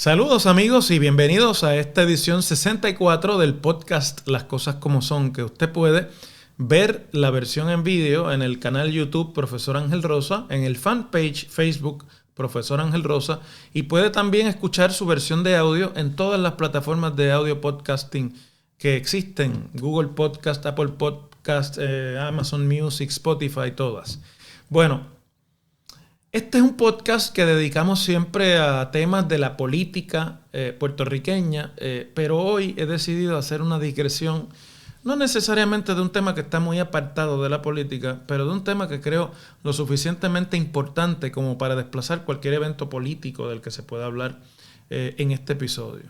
Saludos amigos y bienvenidos a esta edición 64 del podcast Las Cosas Como Son, que usted puede ver la versión en vídeo en el canal YouTube Profesor Ángel Rosa, en el fanpage Facebook Profesor Ángel Rosa, y puede también escuchar su versión de audio en todas las plataformas de audio podcasting que existen: Google Podcast, Apple Podcast, Amazon Music, Spotify, todas. Bueno, este es un podcast que dedicamos siempre a temas de la política puertorriqueña, pero hoy he decidido hacer una digresión, no necesariamente de un tema que está muy apartado de la política, pero de un tema que creo lo suficientemente importante como para desplazar cualquier evento político del que se pueda hablar en este episodio.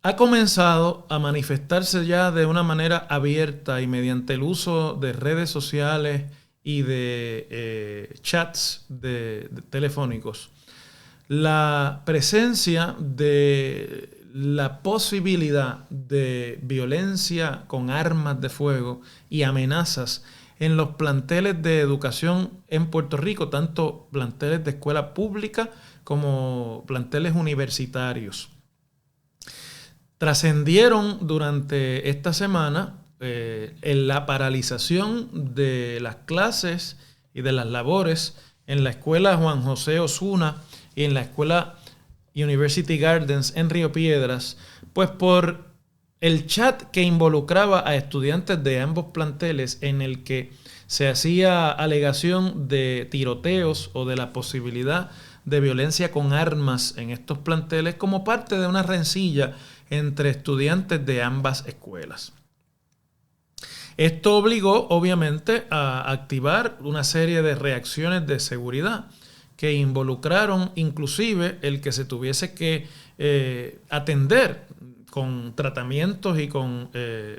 Ha comenzado a manifestarse ya de una manera abierta y mediante el uso de redes sociales y de chats de telefónicos, la presencia de la posibilidad de violencia con armas de fuego y amenazas en los planteles de educación en Puerto Rico, tanto planteles de escuela pública como planteles universitarios. Trascendieron durante esta semana en la paralización de las clases y de las labores en la escuela Juan José Osuna y en la escuela University Gardens en Río Piedras, pues por el chat que involucraba a estudiantes de ambos planteles, en el que se hacía alegación de tiroteos o de la posibilidad de violencia con armas en estos planteles como parte de una rencilla entre estudiantes de ambas escuelas. Esto obligó, obviamente, a activar una serie de reacciones de seguridad que involucraron inclusive el que se tuviese que atender con tratamientos y con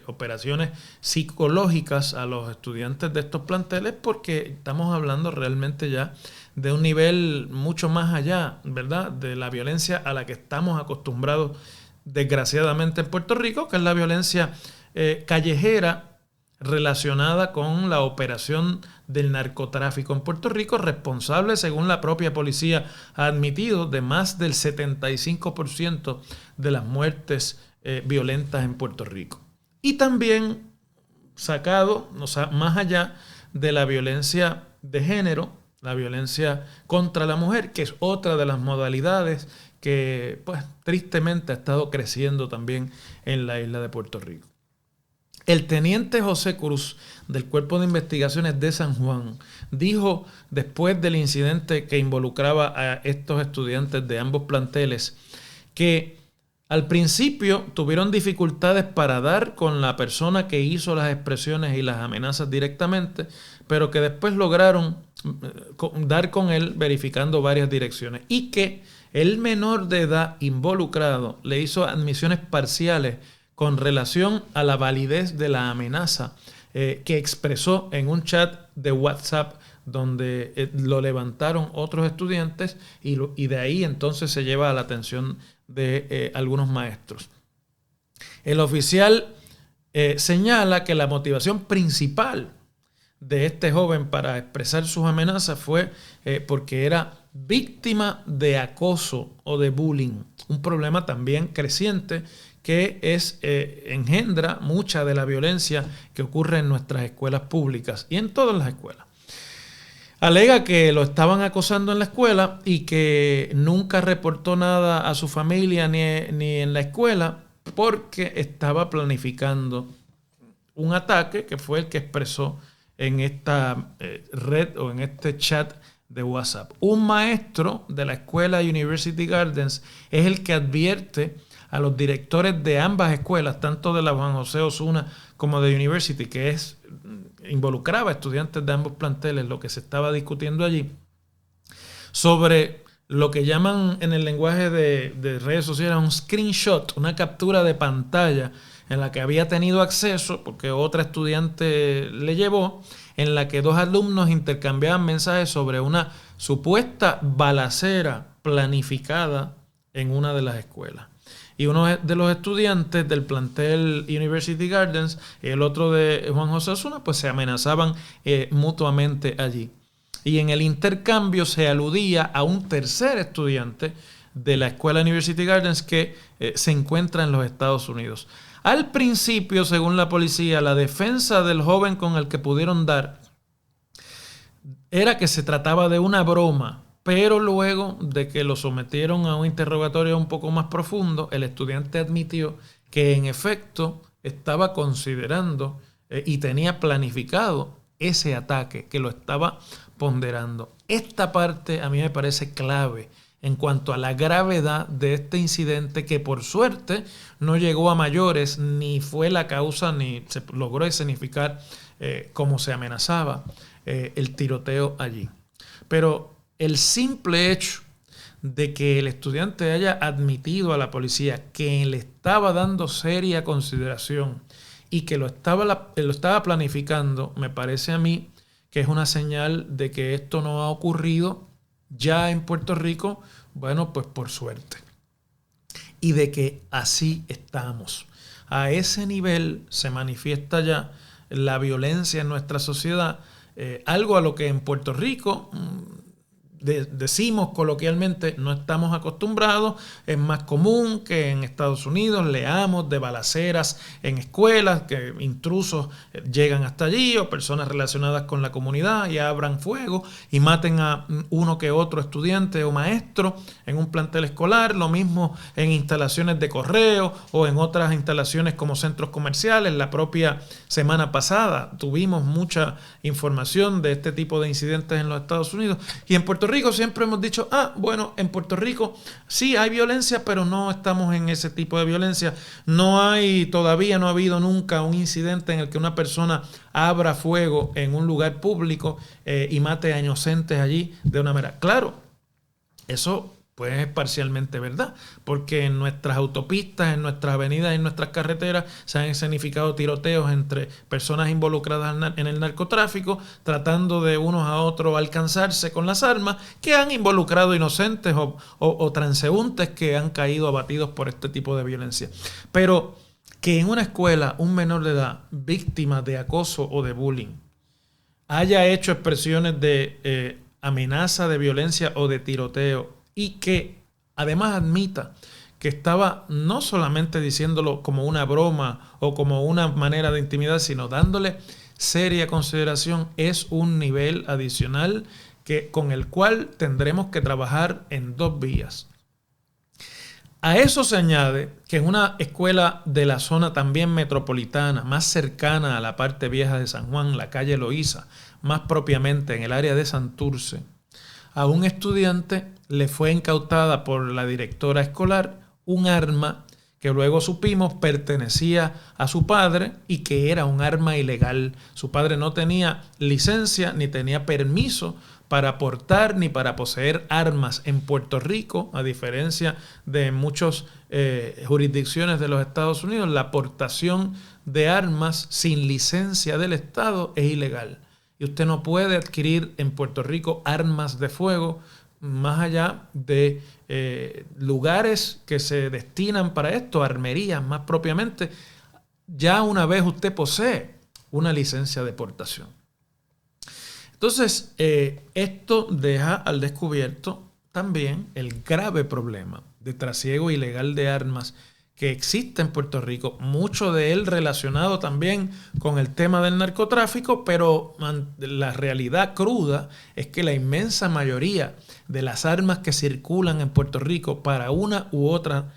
operaciones psicológicas a los estudiantes de estos planteles, porque estamos hablando realmente ya de un nivel mucho más allá, ¿verdad?, de la violencia a la que estamos acostumbrados desgraciadamente en Puerto Rico, que es la violencia callejera relacionada con la operación del narcotráfico en Puerto Rico, responsable, según la propia policía ha admitido, de más del 75% de las muertes violentas en Puerto Rico. Y también sacado, o sea, más allá de la violencia de género, la violencia contra la mujer, que es otra de las modalidades que, pues, tristemente ha estado creciendo también en la isla de Puerto Rico. El teniente José Cruz, del Cuerpo de Investigaciones de San Juan, dijo después del incidente que involucraba a estos estudiantes de ambos planteles que al principio tuvieron dificultades para dar con la persona que hizo las expresiones y las amenazas directamente, pero que después lograron dar con él verificando varias direcciones, y que el menor de edad involucrado le hizo admisiones parciales con relación a la validez de la amenaza que expresó en un chat de WhatsApp donde lo levantaron otros estudiantes, y de ahí entonces se lleva a la atención de algunos maestros. El oficial señala que la motivación principal de este joven para expresar sus amenazas fue porque era víctima de acoso o de bullying, un problema también creciente que engendra mucha de la violencia que ocurre en nuestras escuelas públicas y en todas las escuelas. Alega que lo estaban acosando en la escuela y que nunca reportó nada a su familia ni en la escuela porque estaba planificando un ataque que fue el que expresó en esta red o en este chat de WhatsApp. Un maestro de la escuela University Gardens es el que advierte a los directores de ambas escuelas, tanto de la Juan José Osuna como de University, que involucraba a estudiantes de ambos planteles, lo que se estaba discutiendo allí, sobre lo que llaman en el lenguaje de redes sociales un screenshot, una captura de pantalla en la que había tenido acceso porque otra estudiante le llevó, en la que dos alumnos intercambiaban mensajes sobre una supuesta balacera planificada en una de las escuelas. Y uno de los estudiantes del plantel University Gardens y el otro de Juan José Osuna, pues se amenazaban mutuamente allí. Y en el intercambio se aludía a un tercer estudiante de la escuela University Gardens que se encuentra en los Estados Unidos. Al principio, según la policía, la defensa del joven con el que pudieron dar era que se trataba de una broma, pero luego de que lo sometieron a un interrogatorio un poco más profundo, el estudiante admitió que en efecto estaba considerando y tenía planificado ese ataque, que lo estaba ponderando. Esta parte a mí me parece clave en cuanto a la gravedad de este incidente, que por suerte no llegó a mayores, ni fue la causa, ni se logró escenificar como se amenazaba el tiroteo allí. Pero el simple hecho de que el estudiante haya admitido a la policía que le estaba dando seria consideración y que lo estaba planificando, me parece a mí que es una señal de que esto no ha ocurrido ya en Puerto Rico, bueno, pues por suerte. Y de que así estamos. A ese nivel se manifiesta ya la violencia en nuestra sociedad, algo a lo que en Puerto Rico decimos coloquialmente no estamos acostumbrados. Es más común que en Estados Unidos leamos de balaceras en escuelas, que intrusos llegan hasta allí o personas relacionadas con la comunidad y abran fuego y maten a uno que otro estudiante o maestro en un plantel escolar. Lo mismo en instalaciones de correo o en otras instalaciones como centros comerciales. La propia semana pasada tuvimos mucha información de este tipo de incidentes en los Estados Unidos. Y en Puerto Rico siempre hemos dicho, bueno, en Puerto Rico sí hay violencia, pero no estamos en ese tipo de violencia. Todavía no ha habido nunca un incidente en el que una persona abra fuego en un lugar público y mate a inocentes allí de una manera. Claro, eso pues es parcialmente verdad, porque en nuestras autopistas, en nuestras avenidas, en nuestras carreteras se han escenificado tiroteos entre personas involucradas en el narcotráfico, tratando de unos a otros alcanzarse con las armas, que han involucrado inocentes o transeúntes que han caído abatidos por este tipo de violencia. Pero que en una escuela un menor de edad, víctima de acoso o de bullying, haya hecho expresiones de amenaza de violencia o de tiroteo, y que además admita que estaba no solamente diciéndolo como una broma o como una manera de intimidar, sino dándole seria consideración, es un nivel adicional con el cual tendremos que trabajar en dos vías. A eso se añade que en una escuela de la zona también metropolitana, más cercana a la parte vieja de San Juan, la calle Loíza, más propiamente en el área de Santurce, a un estudiante le fue incautada por la directora escolar un arma que luego supimos pertenecía a su padre y que era un arma ilegal. Su padre no tenía licencia ni tenía permiso para portar ni para poseer armas en Puerto Rico, a diferencia de muchas jurisdicciones de los Estados Unidos. La portación de armas sin licencia del Estado es ilegal. Y usted no puede adquirir en Puerto Rico armas de fuego más allá de lugares que se destinan para esto, armerías más propiamente, ya una vez usted posee una licencia de portación. Entonces, esto deja al descubierto también el grave problema de trasiego ilegal de armas que existe en Puerto Rico, mucho de él relacionado también con el tema del narcotráfico, pero la realidad cruda es que la inmensa mayoría de las armas que circulan en Puerto Rico para una u otra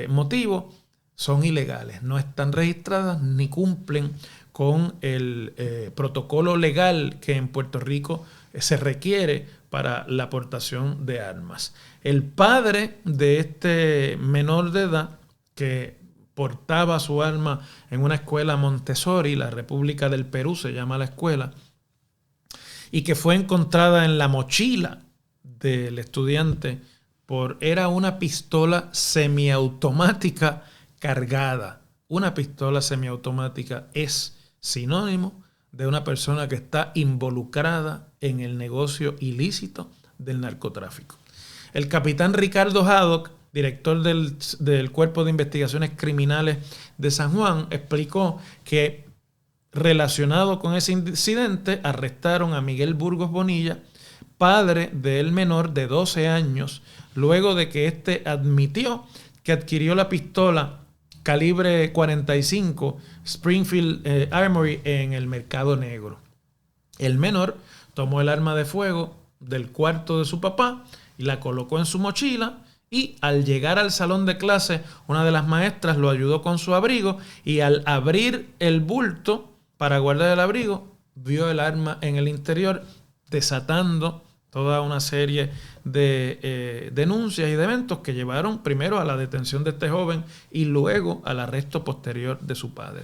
motivo son ilegales, no están registradas ni cumplen con el protocolo legal que en Puerto Rico se requiere para la aportación de armas. El padre de este menor de edad, que portaba su arma en una escuela Montessori, la República del Perú se llama la escuela, y que fue encontrada en la mochila del estudiante, era una pistola semiautomática cargada. Una pistola semiautomática es sinónimo de una persona que está involucrada en el negocio ilícito del narcotráfico. El capitán Ricardo Haddock, director del Cuerpo de Investigaciones Criminales de San Juan, explicó que relacionado con ese incidente arrestaron a Miguel Burgos Bonilla, padre del menor de 12 años, luego de que éste admitió que adquirió la pistola calibre 45 Springfield Armory en el mercado negro. El menor tomó el arma de fuego del cuarto de su papá y la colocó en su mochila, y al llegar al salón de clase, una de las maestras lo ayudó con su abrigo, y al abrir el bulto para guardar el abrigo, vio el arma en el interior, desatando toda una serie de denuncias y de eventos que llevaron primero a la detención de este joven y luego al arresto posterior de su padre.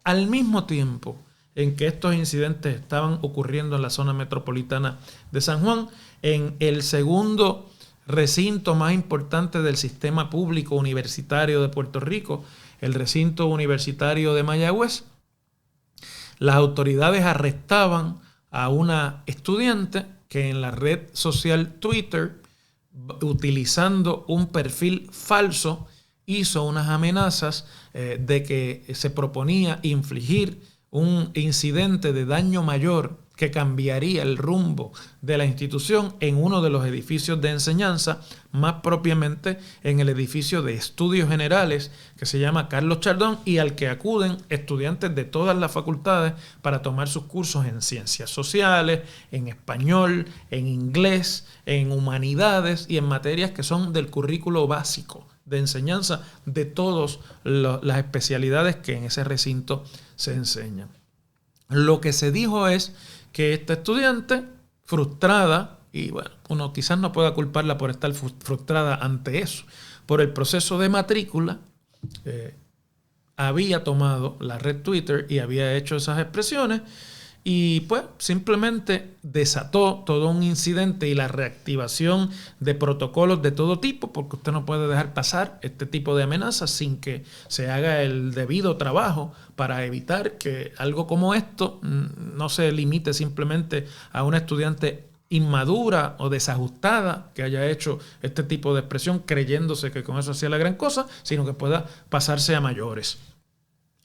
Al mismo tiempo en que estos incidentes estaban ocurriendo en la zona metropolitana de San Juan, en el segundo recinto más importante del sistema público universitario de Puerto Rico, el recinto universitario de Mayagüez, las autoridades arrestaban a una estudiante que en la red social Twitter, utilizando un perfil falso, hizo unas amenazas de que se proponía infligir un incidente de daño mayor que cambiaría el rumbo de la institución en uno de los edificios de enseñanza, más propiamente en el edificio de estudios generales que se llama Carlos Chardón, y al que acuden estudiantes de todas las facultades para tomar sus cursos en ciencias sociales, en español, en inglés, en humanidades y en materias que son del currículo básico de enseñanza de todas las especialidades que en ese recinto se enseñan. Lo que se dijo es que esta estudiante, frustrada, y bueno, uno quizás no pueda culparla por estar frustrada ante eso, por el proceso de matrícula, había tomado la red Twitter y había hecho esas expresiones, y pues simplemente desató todo un incidente y la reactivación de protocolos de todo tipo, porque usted no puede dejar pasar este tipo de amenazas sin que se haga el debido trabajo para evitar que algo como esto no se limite simplemente a una estudiante inmadura o desajustada que haya hecho este tipo de expresión creyéndose que con eso hacía la gran cosa, sino que pueda pasarse a mayores.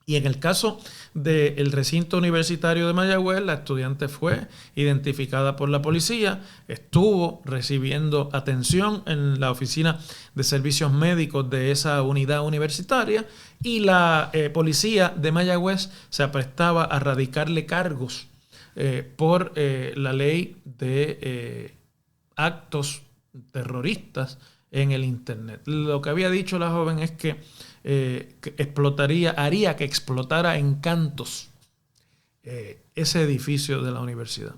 Y en el caso del recinto universitario de Mayagüez, la estudiante fue identificada por la policía, estuvo recibiendo atención en la oficina de servicios médicos de esa unidad universitaria, y la policía de Mayagüez se aprestaba a radicarle cargos por la ley de actos terroristas en el Internet. Lo que había dicho la joven es que haría que explotara en cantos ese edificio de la universidad.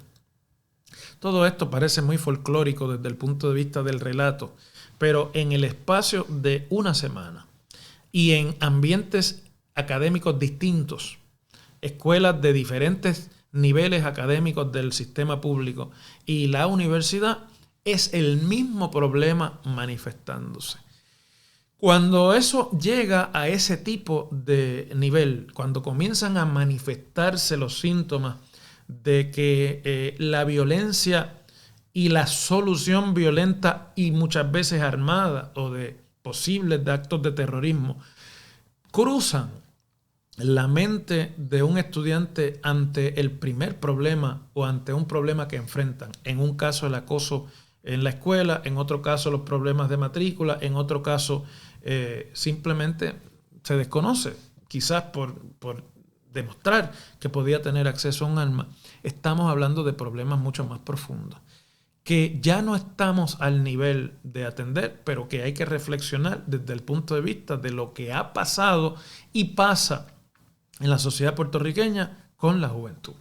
Todo esto parece muy folclórico desde el punto de vista del relato, pero en el espacio de una semana y en ambientes académicos distintos, escuelas de diferentes niveles académicos del sistema público y la universidad, es el mismo problema manifestándose. Cuando eso llega a ese tipo de nivel, cuando comienzan a manifestarse los síntomas de que la violencia y la solución violenta y muchas veces armada o de posibles actos de terrorismo cruzan la mente de un estudiante ante el primer problema o ante un problema que enfrentan, en un caso el acoso en la escuela, en otro caso los problemas de matrícula, en otro caso simplemente se desconoce, quizás por demostrar que podía tener acceso a un arma. Estamos hablando de problemas mucho más profundos, que ya no estamos al nivel de atender, pero que hay que reflexionar desde el punto de vista de lo que ha pasado y pasa en la sociedad puertorriqueña con la juventud.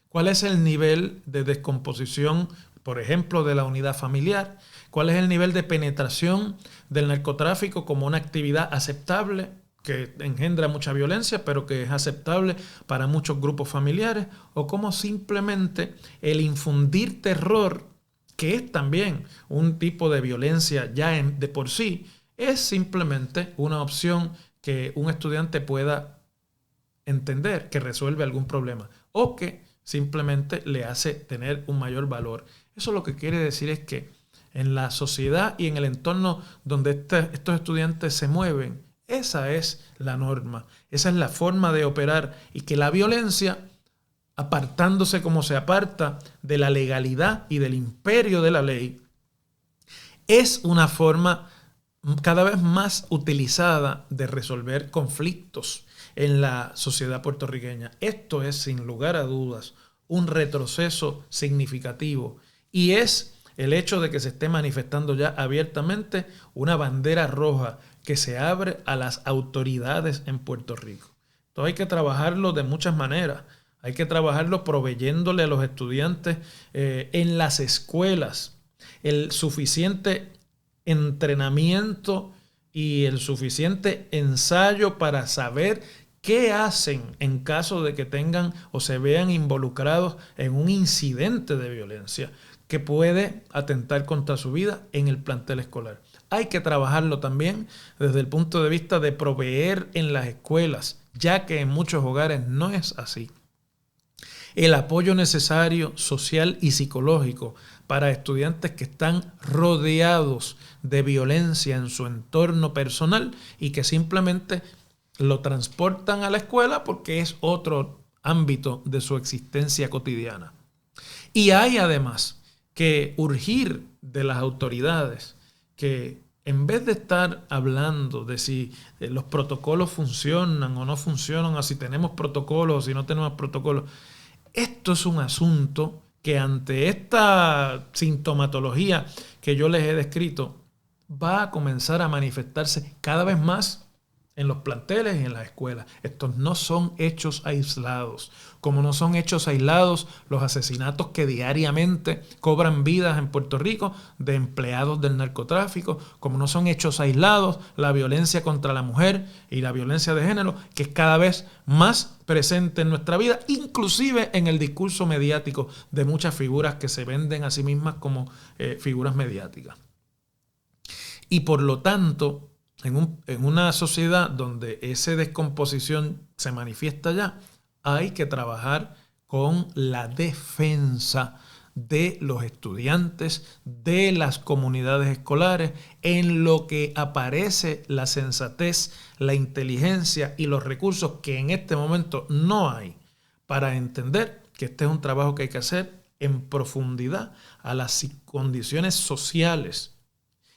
¿Cuál es el nivel de descomposición, por ejemplo, de la unidad familiar? ¿Cuál es el nivel de penetración del narcotráfico como una actividad aceptable que engendra mucha violencia, pero que es aceptable para muchos grupos familiares? ¿O cómo simplemente el infundir terror, que es también un tipo de violencia ya de por sí, es simplemente una opción que un estudiante pueda entender que resuelve algún problema o que simplemente le hace tener un mayor valor? Eso lo que quiere decir es que en la sociedad y en el entorno donde estos estudiantes se mueven, esa es la norma, esa es la forma de operar, y que la violencia, apartándose como se aparta de la legalidad y del imperio de la ley, es una forma cada vez más utilizada de resolver conflictos en la sociedad puertorriqueña. Esto es, sin lugar a dudas, un retroceso significativo y es el hecho de que se esté manifestando ya abiertamente una bandera roja que se abre a las autoridades en Puerto Rico. Entonces hay que trabajarlo de muchas maneras. Hay que trabajarlo proveyéndole a los estudiantes en las escuelas el suficiente entrenamiento y el suficiente ensayo para saber qué hacen en caso de que tengan o se vean involucrados en un incidente de violencia que puede atentar contra su vida en el plantel escolar. Hay que trabajarlo también desde el punto de vista de proveer en las escuelas, ya que en muchos hogares no es así, el apoyo necesario social y psicológico para estudiantes que están rodeados de violencia en su entorno personal y que simplemente lo transportan a la escuela porque es otro ámbito de su existencia cotidiana. Y hay además que urgir de las autoridades que en vez de estar hablando de si los protocolos funcionan o no funcionan, o si tenemos protocolos o si no tenemos protocolos, esto es un asunto que ante esta sintomatología que yo les he descrito va a comenzar a manifestarse cada vez más en los planteles y en las escuelas. Estos no son hechos aislados, como no son hechos aislados los asesinatos que diariamente cobran vidas en Puerto Rico de empleados del narcotráfico, como no son hechos aislados la violencia contra la mujer y la violencia de género, que es cada vez más presente en nuestra vida, inclusive en el discurso mediático de muchas figuras que se venden a sí mismas como figuras mediáticas. Y por lo tanto, en una sociedad donde esa descomposición se manifiesta ya, hay que trabajar con la defensa de los estudiantes, de las comunidades escolares, en lo que aparece la sensatez, la inteligencia y los recursos que en este momento no hay para entender que este es un trabajo que hay que hacer en profundidad a las condiciones sociales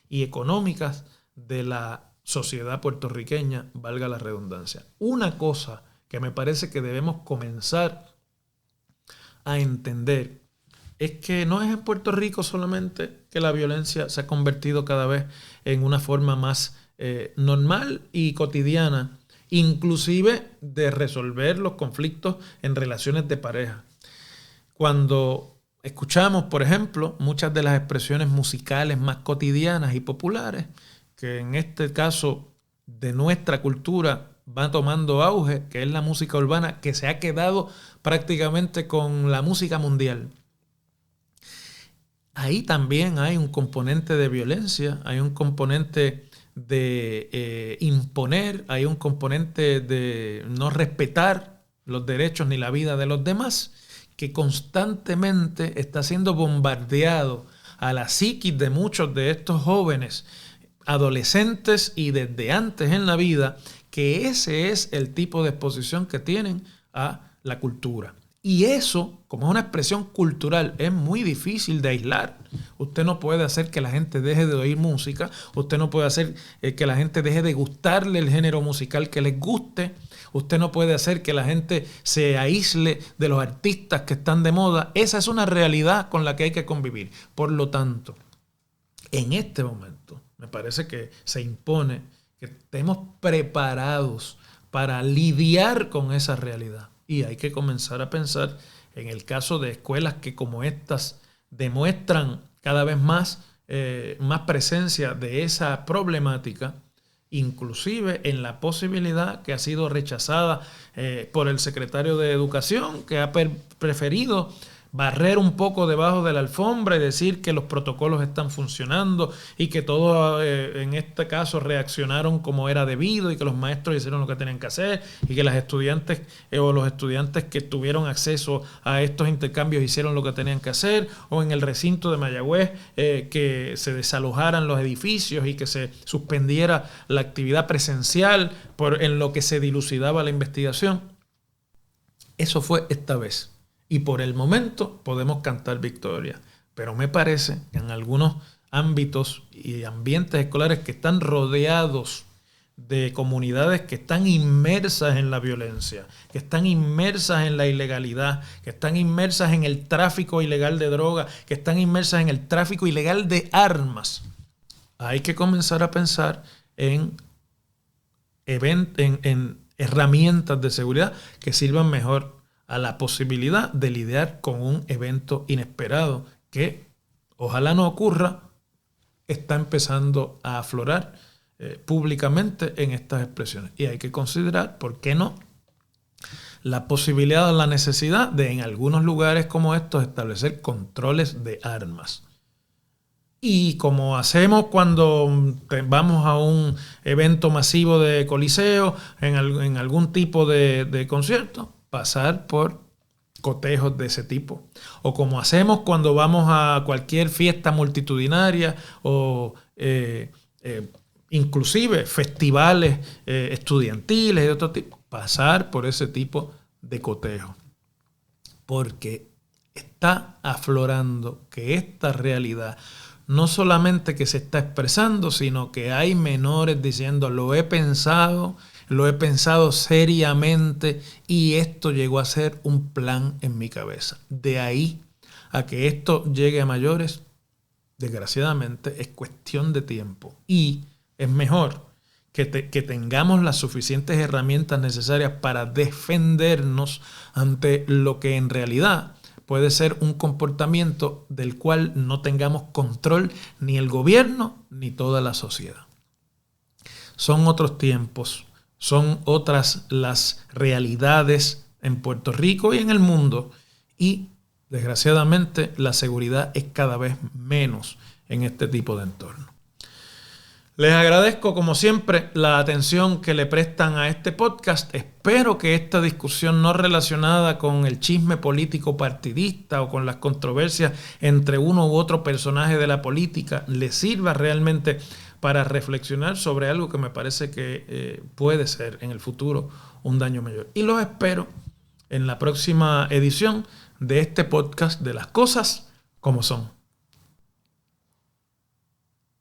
y económicas de la sociedad puertorriqueña, valga la redundancia. Una cosa que me parece que debemos comenzar a entender es que no es en Puerto Rico solamente que la violencia se ha convertido cada vez en una forma más normal y cotidiana, inclusive de resolver los conflictos en relaciones de pareja. Cuando escuchamos, por ejemplo, muchas de las expresiones musicales más cotidianas y populares, que en este caso de nuestra cultura va tomando auge, que es la música urbana, que se ha quedado prácticamente con la música mundial. Ahí también hay un componente de violencia, hay un componente de imponer, hay un componente de no respetar los derechos ni la vida de los demás, que constantemente está siendo bombardeado a la psiquis de muchos de estos jóvenes, adolescentes y desde antes en la vida, que ese es el tipo de exposición que tienen a la cultura. Y eso, como es una expresión cultural, es muy difícil de aislar. Usted no puede hacer que la gente deje de oír música, usted no puede hacer que la gente deje de gustarle el género musical que les guste, usted no puede hacer que la gente se aísle de los artistas que están de moda. Esa es una realidad con la que hay que convivir. Por lo tanto, en este momento, me parece que se impone que estemos preparados para lidiar con esa realidad. Y hay que comenzar a pensar en el caso de escuelas que como estas demuestran cada vez más presencia de esa problemática, inclusive en la posibilidad que ha sido rechazada por el secretario de Educación, que ha preferido barrer un poco debajo de la alfombra y decir que los protocolos están funcionando y que todos en este caso reaccionaron como era debido y que los maestros hicieron lo que tenían que hacer y que las estudiantes o los estudiantes que tuvieron acceso a estos intercambios hicieron lo que tenían que hacer, o en el recinto de Mayagüez que se desalojaran los edificios y que se suspendiera la actividad presencial en lo que se dilucidaba la investigación. Eso fue esta vez. Y por el momento podemos cantar victoria. Pero me parece que en algunos ámbitos y ambientes escolares que están rodeados de comunidades que están inmersas en la violencia, que están inmersas en la ilegalidad, que están inmersas en el tráfico ilegal de drogas, que están inmersas en el tráfico ilegal de armas, hay que comenzar a pensar en herramientas de seguridad que sirvan mejor a la posibilidad de lidiar con un evento inesperado que, ojalá no ocurra, está empezando a aflorar públicamente en estas expresiones. Y hay que considerar, ¿por qué no?, la posibilidad o la necesidad de en algunos lugares como estos establecer controles de armas. Y como hacemos cuando vamos a un evento masivo de coliseo, en algún tipo de concierto, pasar por cotejos de ese tipo. O como hacemos cuando vamos a cualquier fiesta multitudinaria o inclusive festivales estudiantiles y de otro tipo, pasar por ese tipo de cotejo. Porque está aflorando que esta realidad no solamente que se está expresando, sino que hay menores diciendo lo he pensado seriamente y esto llegó a ser un plan en mi cabeza. De ahí a que esto llegue a mayores, desgraciadamente es cuestión de tiempo y es mejor que tengamos las suficientes herramientas necesarias para defendernos ante lo que en realidad puede ser un comportamiento del cual no tengamos control ni el gobierno ni toda la sociedad. Son otros tiempos, son otras las realidades en Puerto Rico y en el mundo y desgraciadamente la seguridad es cada vez menos en este tipo de entorno. Les agradezco como siempre la atención que le prestan a este podcast. Espero que esta discusión no relacionada con el chisme político partidista o con las controversias entre uno u otro personaje de la política les sirva realmente para reflexionar sobre algo que me parece que puede ser en el futuro un daño mayor. Y los espero en la próxima edición de este podcast de Las Cosas como Son.